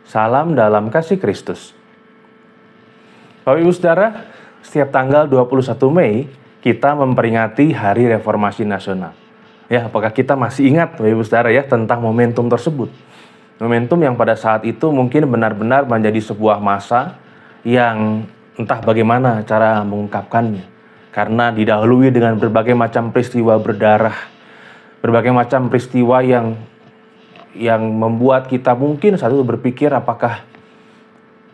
Salam dalam kasih Kristus. Bapak Ibu Saudara, setiap tanggal 21 Mei kita memperingati Hari Reformasi Nasional. Ya, apakah kita masih ingat Bapak Ibu Saudara ya tentang momentum tersebut? Momentum yang pada saat itu mungkin benar-benar menjadi sebuah masa yang entah bagaimana cara mengungkapkannya. Karena didahului dengan berbagai macam peristiwa berdarah, berbagai macam peristiwa yang membuat kita mungkin saat itu berpikir apakah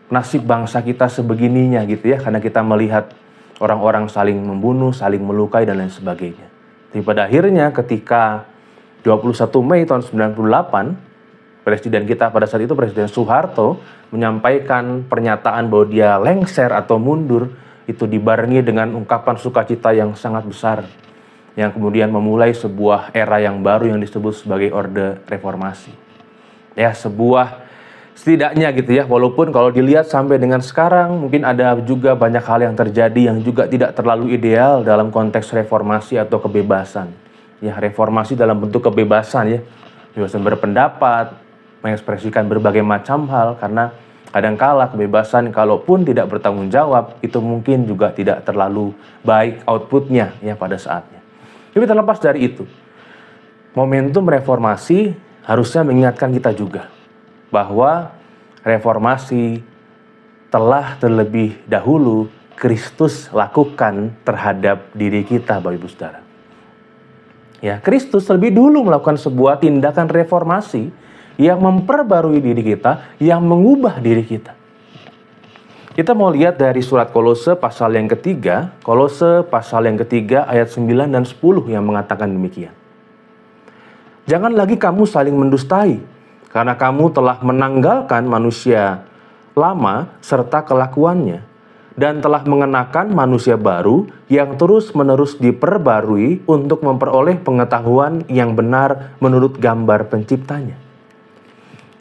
nasib bangsa kita sebegininya gitu ya, karena kita melihat orang-orang saling membunuh, saling melukai dan lain sebagainya. Tapi pada akhirnya ketika 21 Mei tahun 98, Presiden kita pada saat itu, Presiden Soeharto, menyampaikan pernyataan bahwa dia lengser atau mundur, itu dibarengi dengan ungkapan sukacita yang sangat besar, yang kemudian memulai sebuah era yang baru yang disebut sebagai Orde Reformasi. Ya, setidaknya gitu ya, walaupun kalau dilihat sampai dengan sekarang mungkin ada juga banyak hal yang terjadi yang juga tidak terlalu ideal dalam konteks reformasi atau kebebasan. Ya, reformasi dalam bentuk kebebasan ya, kebebasan berpendapat, mengekspresikan berbagai macam hal, karena kadangkala kebebasan kalaupun tidak bertanggung jawab itu mungkin juga tidak terlalu baik outputnya ya pada saatnya. Tapi terlepas dari itu, momentum reformasi harusnya mengingatkan kita juga bahwa reformasi telah terlebih dahulu Kristus lakukan terhadap diri kita, Bapak Ibu Saudara. Ya, Kristus lebih dulu melakukan sebuah tindakan reformasi yang memperbarui diri kita, yang mengubah diri kita. Kita mau lihat dari surat Kolose pasal yang ketiga, Kolose pasal yang ketiga ayat 9 dan 10 yang mengatakan demikian. Jangan lagi kamu saling mendustai, karena kamu telah menanggalkan manusia lama serta kelakuannya, dan telah mengenakan manusia baru yang terus-menerus diperbarui untuk memperoleh pengetahuan yang benar menurut gambar penciptanya.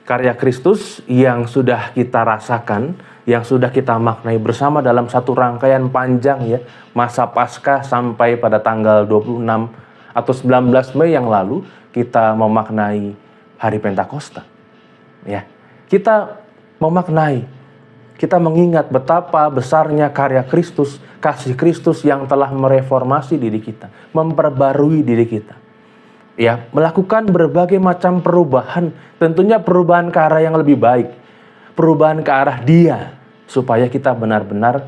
Karya Kristus yang sudah kita rasakan, yang sudah kita maknai bersama dalam satu rangkaian panjang ya, masa Paskah sampai pada tanggal 26 atau 19 Mei yang lalu, kita memaknai Hari Pentakosta. Ya, kita memaknai, kita mengingat betapa besarnya karya Kristus, kasih Kristus yang telah mereformasi diri kita, memperbarui diri kita. Ya, melakukan berbagai macam perubahan, tentunya perubahan ke arah yang lebih baik, perubahan ke arah Dia, supaya kita benar-benar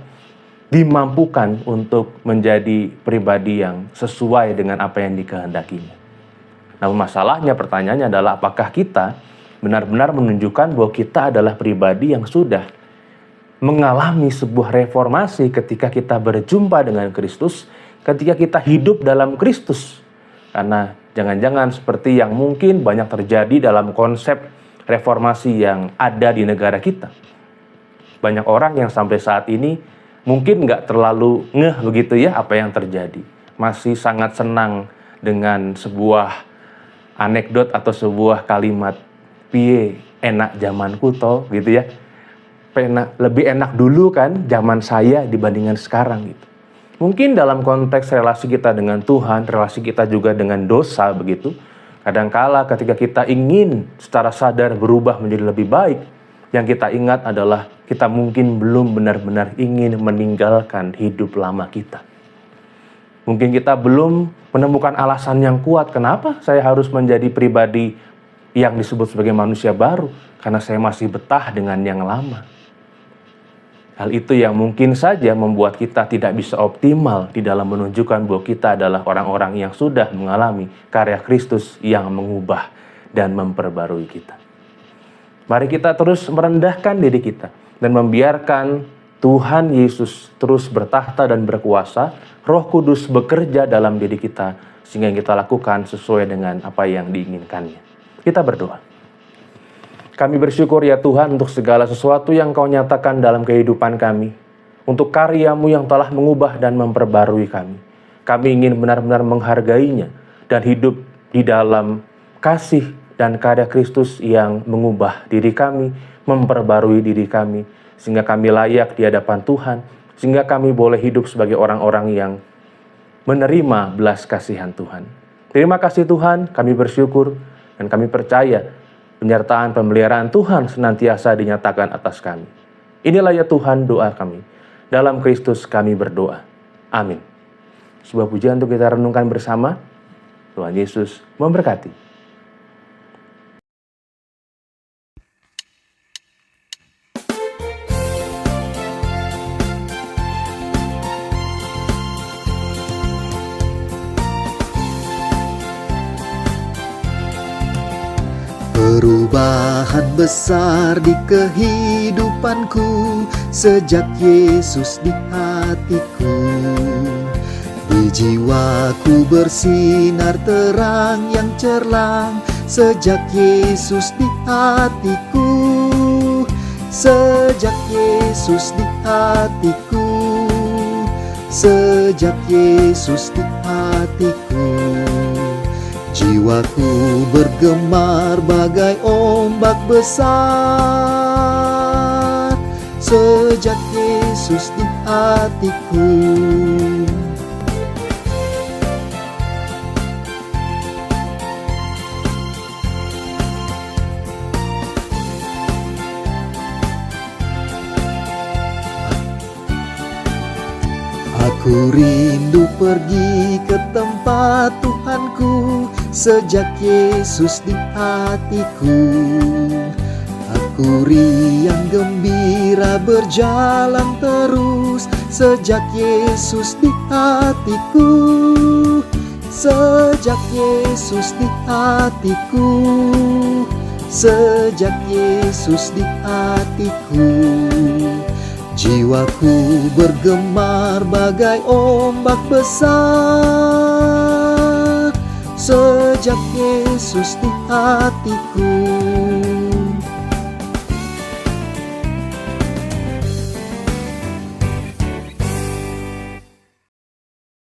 dimampukan untuk menjadi pribadi yang sesuai dengan apa yang dikehendakinya. Namun masalahnya, pertanyaannya adalah apakah kita benar-benar menunjukkan bahwa kita adalah pribadi yang sudah mengalami sebuah reformasi ketika kita berjumpa dengan Kristus, ketika kita hidup dalam Kristus. Karena jangan-jangan seperti yang mungkin banyak terjadi dalam konsep reformasi yang ada di negara kita. Banyak orang yang sampai saat ini mungkin nggak terlalu ngeh begitu ya apa yang terjadi. Masih sangat senang dengan sebuah anekdot atau sebuah kalimat, piye enak zamanku to gitu ya. Lebih enak dulu kan zaman saya dibandingkan sekarang gitu. Mungkin dalam konteks relasi kita dengan Tuhan, relasi kita juga dengan dosa begitu. Kadangkala ketika kita ingin secara sadar berubah menjadi lebih baik, yang kita ingat adalah kita mungkin belum benar-benar ingin meninggalkan hidup lama kita. Mungkin kita belum menemukan alasan yang kuat kenapa saya harus menjadi pribadi yang disebut sebagai manusia baru, karena saya masih betah dengan yang lama. Hal itu yang mungkin saja membuat kita tidak bisa optimal di dalam menunjukkan bahwa kita adalah orang-orang yang sudah mengalami karya Kristus yang mengubah dan memperbarui kita. Mari kita terus merendahkan diri kita dan membiarkan Tuhan Yesus terus bertahta dan berkuasa, Roh Kudus bekerja dalam diri kita, sehingga kita lakukan sesuai dengan apa yang diinginkannya. Kita berdoa. Kami bersyukur ya Tuhan untuk segala sesuatu yang Kau nyatakan dalam kehidupan kami, untuk karya-Mu yang telah mengubah dan memperbarui kami. Kami ingin benar-benar menghargainya dan hidup di dalam kasih dan karya Kristus yang mengubah diri kami, memperbarui diri kami, sehingga kami layak di hadapan Tuhan, sehingga kami boleh hidup sebagai orang-orang yang menerima belas kasihan Tuhan. Terima kasih Tuhan, kami bersyukur dan kami percaya penyertaan pemeliharaan Tuhan senantiasa dinyatakan atas kami. Inilah ya Tuhan doa kami. Dalam Kristus kami berdoa. Amin. Sebuah pujian untuk kita renungkan bersama. Tuhan Yesus memberkati. Perubahan besar di kehidupanku sejak Yesus di hatiku. Di jiwaku bersinar terang yang cerlang sejak Yesus di hatiku. Sejak Yesus di hatiku. Sejak Yesus di hatiku. Jiwaku bergemar bagai ombak besar sejak Yesus di hatiku. Aku rindu pergi ke tempat Tuhanku sejak Yesus di hatiku. Aku riang gembira berjalan terus sejak Yesus di hatiku. Sejak Yesus di hatiku. Sejak Yesus di hatiku. Jiwaku bergemar bagai ombak besar sejak Yesus di hatiku.